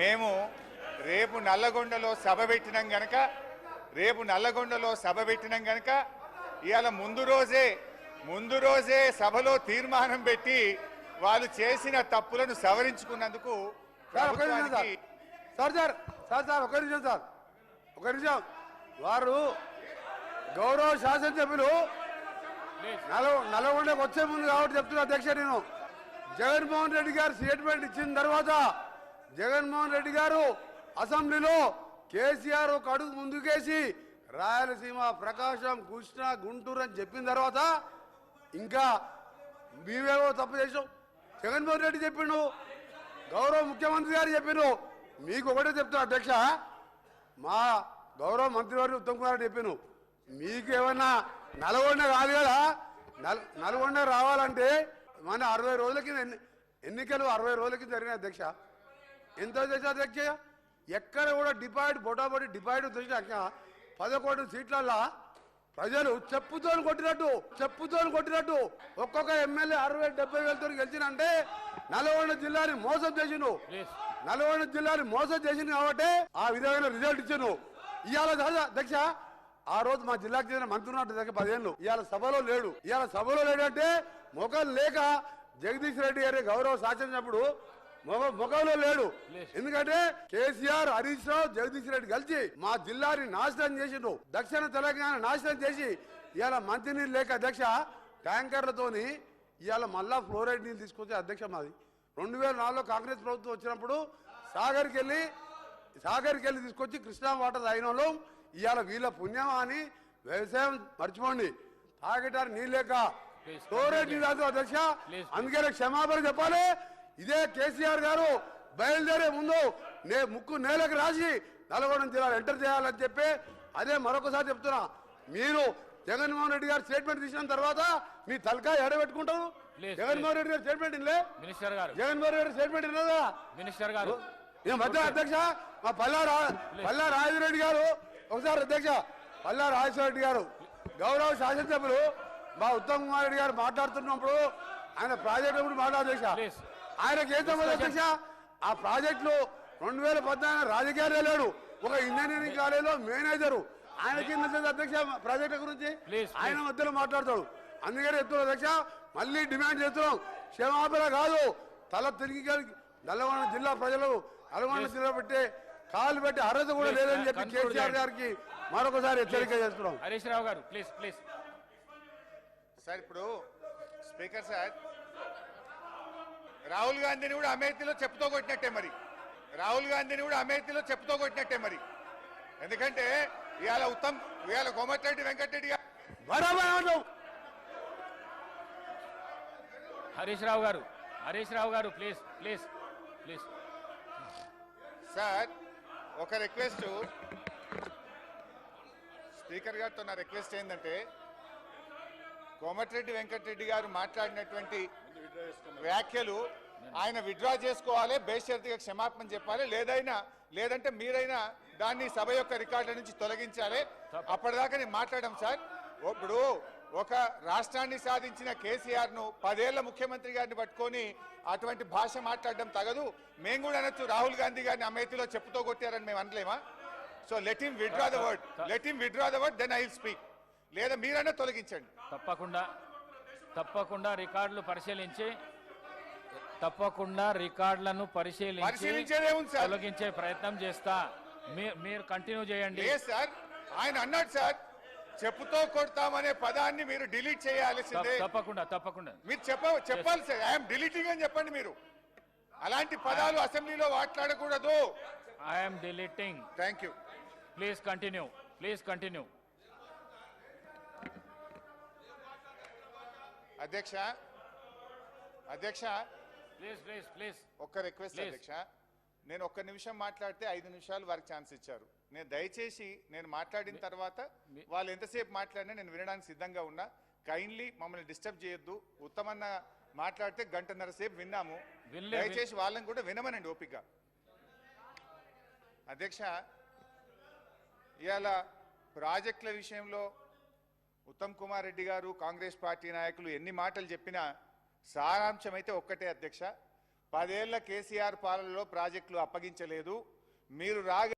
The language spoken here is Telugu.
మేము రేపు నల్లగొండలో సభ పెట్టినాం గనక ఇవాళ ముందు రోజే సభలో తీర్మానం పెట్టి వాళ్ళు చేసిన తప్పులను సవరించుకున్నందుకు ప్రభుత్వానికి ఒక నిమిషం వారు గౌరవ శాసనసభ్యులు నల్గొండకు వచ్చే ముందు కాబట్టి చెప్తున్నా అధ్యక్ష, నేను జగన్మోహన్ రెడ్డి గారు స్టేట్మెంట్ ఇచ్చిన తర్వాత జగన్మోహన్ రెడ్డి గారు అసెంబ్లీలో కేసీఆర్ ఒక అడుగు ముందుకేసి రాయలసీమ, ప్రకాశం, కృష్ణా, గుంటూరు అని చెప్పిన తర్వాత ఇంకా మేమేమో తప్పు చేసాం. జగన్మోహన్ రెడ్డి చెప్పిండు, గౌరవ ముఖ్యమంత్రి గారు చెప్పిండు. మీకు ఒకటే చెప్తున్నా అధ్యక్ష, మా గౌరవ మంత్రివారు ఉత్తమ్ కుమార్ రెడ్డి చెప్పాను, మీకు ఏమన్నా నల్గొండ కాదు కదా, నల్గొండ రావాలంటే మన 60 రోజుల కింద ఎన్నికలు 60 రోజుల కింద జరిగిన అధ్యక్ష. ఎంత చేసా అధ్యక్ష, ఎక్కడ కూడా బొటాబొటి డిపాయిడ్ తెచ్చినాక 11 సీట్లల్లా ప్రజలు చెప్పుతో కొట్టినట్టు ఒక్కొక్క ఎమ్మెల్యే 60-70 వేలతో గెలిచినంటే నల్గొండ జిల్లాని మోసం చేసిండు. నల్గొండ జిల్లాని మోసం చేసింది కాబట్టి ఆ విధమైన రిజల్ట్ ఇచ్చాను. ఇవాళ అధ్యక్ష, ఆ రోజు మా జిల్లాకు చెందిన మంత్రి ఉన్నట్టు దగ్గర 10 ఏళ్ళు ఇవాళ సభలో లేడు అంటే మొఖం లేక జగదీష్ రెడ్డి గారి గౌరవ శాసనసభ్యుడు ముఖంలో లేడు. ఎందుకంటే కేసీఆర్, హరీష్ రావు, జగదీష్ రెడ్డి కలిసి మా జిల్లాని నాశనం చేసిండు, దక్షిణ తెలంగాణ నాశనం చేసి ఇవాళ మంచినీళ్ళు లేక అధ్యక్ష ట్యాంకర్లతోని ఇవాళ మళ్ళా ఫ్లోరైడ్ నీళ్ళు తీసుకొచ్చే అధ్యక్ష మాది 2004లో కాంగ్రెస్ ప్రభుత్వం వచ్చినప్పుడు సాగర్కి వెళ్ళి తీసుకొచ్చి కృష్ణా వాటర్ తాగిన ఇవాళ వీళ్ళ పుణ్యమా అని వ్యవసాయం మర్చిపోండి, తాగటానికి నీళ్ళు లేక ఫ్లోరైడ్ నీళ్ళు అధ్యక్ష. అందుకనే క్షమాపణ చెప్పాలి. ఇదే కేసీఆర్ గారు బయలుదేరే ముందు ముక్కు నేలకు రాసి నల్గొండ జిల్లాలో ఎంటర్ చేయాలని చెప్పి అదే మరొకసారి చెప్తున్నా. మీరు జగన్మోహన్ రెడ్డి గారు స్టేట్మెంట్ తీసిన తర్వాత మీ తలకాయ ఎడబెట్టుకుంటారు. జగన్మోహన్ రెడ్డి గారు స్టేట్మెంట్ జగన్మోహన్ రెడ్డి స్టేట్మెంట్ ఇన్నదా మినిస్టర్ గారు మధ్య అధ్యక్ష మా పల్లా రాజరెడ్డి గారు ఒకసారి అధ్యక్ష పల్లా రాజశేఖర గారు గౌరవ శాసనసభ్యులు మా ఉత్తమ్ కుమార్ రెడ్డి గారు మాట్లాడుతున్నప్పుడు ఆయన ప్రాజెక్టు గురించి మాట్లాడేక్ష ఆయనకి ఏం సంబంధం అధ్యక్ష, ఆ ప్రాజెక్టులో 2014 రాజకీయాలే లేడు, ఒక ఇంజనీరింగ్ కాలేజీలో మేనేజరు, ఆయనకి అధ్యక్ష ప్రాజెక్టు గురించి ఆయన మధ్యలో మాట్లాడతాడు. అందుకని చెప్తున్నాం అధ్యక్ష, మళ్ళీ డిమాండ్ చేస్తున్నాం, క్షమాపణ కాదు, తల తిరిగి నల్గొండ జిల్లా ప్రజలు నల్గొండ జిల్లా పెట్టే కాలు పెట్టి అర్హత కూడా లేదని చెప్పి కేసీఆర్ గారికి మరొకసారి హెచ్చరిక చేస్తున్నాం. హరీష్ రావు గారు ప్లీజ్ సార్. ఇప్పుడు స్పీకర్ సార్, రాహుల్ గాంధీని కూడా అమేథీలో చెప్పుతో కొట్టినట్టే మరి ఎందుకంటే ఇవాళ కోమటిరెడ్డి వెంకటరెడ్డి గారు హరీష్ రావు గారు ప్లీజ్ సార్, ఒక రిక్వెస్ట్ స్పీకర్ గారితో నా రిక్వెస్ట్ ఏంటంటే, కోమటిరెడ్డి వెంకటరెడ్డి గారు మాట్లాడినటువంటి వ్యాఖ్యలు ఆయన విత్డ్రా చేసుకోవాలి, బేషరతుగా క్షమాపణ చెప్పాలి, లేదంటే మీరైనా దాన్ని సభ యొక్క రికార్డుల నుంచి తొలగించాలి. అప్పటిదాకా నేను మాట్లాడడం సార్. ఇప్పుడు ఒక రాష్ట్రాన్ని సాధించిన కేసీఆర్ ను 10 ఏళ్ల ముఖ్యమంత్రి గారిని పట్టుకొని అటువంటి భాష మాట్లాడడం తగదు. మేము కూడా అనొచ్చు, రాహుల్ గాంధీ గారిని అమేథీలో చెప్పుతో కొట్టారని మేము అనలేమా? So let him withdraw the word then I will speak, లేదా మీరైనా తొలగించండి. తప్పకుండా రికార్డులను పరిశీలించి తొలగించే ప్రయత్నం చేస్తా. మీరు కంటిన్యూ చేయండి. సార్, ఆయన అన్నాడు సార్, చెప్పుతో కొడతామనే పదాన్ని మీరు డిలీట్ చేయాల్సిందే. తప్పకుండా మీరు చెప్పాలి సార్, ఐఎమ్ డిలీటింగ్ అని చెప్పండి. మీరు అలాంటి పదాలు అసెంబ్లీలో మాట్లాడకూడదు. I'm deleting. Thank you. Please continue. అధ్యక్ష ప్లీజ్ ఒక్క రిక్వెస్ట్ అధ్యక్ష, నేను ఒక్క నిమిషం మాట్లాడితే 5 నిమిషాలు వారికి ఛాన్స్ ఇచ్చారు. దయచేసి నేను మాట్లాడిన తర్వాత వాళ్ళు ఎంతసేపు మాట్లాడినా నేను వినడానికి సిద్ధంగా ఉన్నా. కైండ్లీ మమ్మల్ని డిస్టర్బ్ చేయొద్దు. ఉత్తమన్న మాట్లాడితే 1.5 గంటల సేపు విన్నాము. దయచేసి వాళ్ళని కూడా వినమనండి ఓపిక. అధ్యక్ష, ఇవాళ ప్రాజెక్టుల విషయంలో ఉత్తమ్ కుమార్ రెడ్డి గారు, కాంగ్రెస్ పార్టీ నాయకులు ఎన్ని మాటలు చెప్పినా సారాంశం అయితే ఒక్కటే అధ్యక్ష, 10 ఏళ్ల కేసీఆర్ పాలనలో ప్రాజెక్టులు అప్పగించలేదు. మీరు రాగా